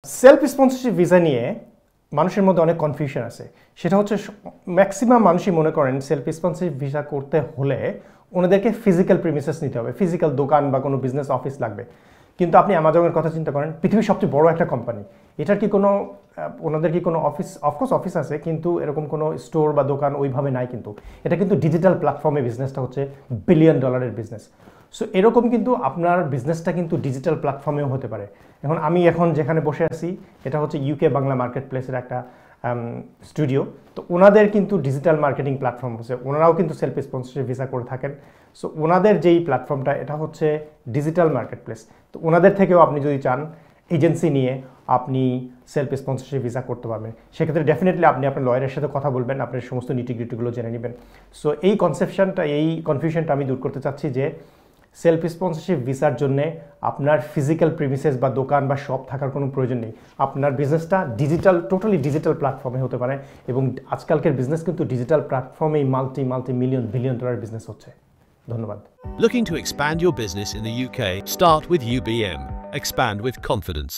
Self sponsorship visa নিয়ে মানুষের মধ্যে অনেক কনফিউশন আছে। সেটা হচ্ছে ম্যাক্সিমাম মানুষই মনে করেন সেলফ স্পন্সরশিপ ভিসা করতে হলে ওনাদেরকে ফিজিক্যাল প্রিমিসেস নিতে হবে, ফিজিক্যাল দোকান বা কোনো বিজনেস অফিস লাগবে। কিন্তু আপনি অ্যামাজনের কথা চিন্তা করেন, পৃথিবীর সবচেয়ে বড় একটা কোম্পানি, এটার কি কোনো ওনাদের কি কোনো অফিস? অফকোর্স অফিস আছে, কিন্তু এরকম কোনো স্টোর বা দোকান ওইভাবে নাই। কিন্তু এটা কিন্তু ডিজিটাল প্ল্যাটফর্মে বিজনেসটা হচ্ছে $1 বিলিয়ন বিজনেস। সো এরকম কিন্তু আপনার বিজনেসটা কিন্তু ডিজিটাল প্ল্যাটফর্মেও হতে পারে। আমি যেখানে বসে আছি এটা হচ্ছে ইউকে বাংলা মার্কেট প্লেসের একটা স্টুডিও। তো ওনাদের কিন্তু ডিজিটাল মার্কেটিং প্ল্যাটফর্ম হচ্ছে, ওনারাও কিন্তু সেলফ স্পন্সরশিপ ভিসা করে থাকেন। সো ওনাদের যেই প্ল্যাটফর্মটা এটা হচ্ছে ডিজিটাল মার্কেট প্লেস। তো ওনাদের থেকেও আপনি যদি চান এজেন্সি নিয়ে আপনি সেলফ স্পন্সরশিপ ভিসা করতে পারবেন। সেক্ষেত্রে ডেফিনেটলি আপনি আপনার লয়ারের সাথে কথা বলবেন, আপনার সমস্ত নিটিগ্রিটিগুলো জেনে নেবেন। সো এই কনফিউশনটা আমি দূর করতে চাচ্ছি যে সেলফ স্পন্সরশিপ ভিসার জন্য আপনার ফিজিক্যাল প্রিমিসেস বা দোকান বা শপ থাকার কোনো প্রয়োজন নেই। আপনার বিজনেসটা টোটালি ডিজিটাল প্ল্যাটফর্মে হতে পারে, এবং আজকালকের বিজনেস কিন্তু ডিজিটাল প্ল্যাটফর্মেই multi million billion dollar business হচ্ছে। ধন্যবাদ। Looking to expand your business in the UK? Start with UBM. Expand with confidence.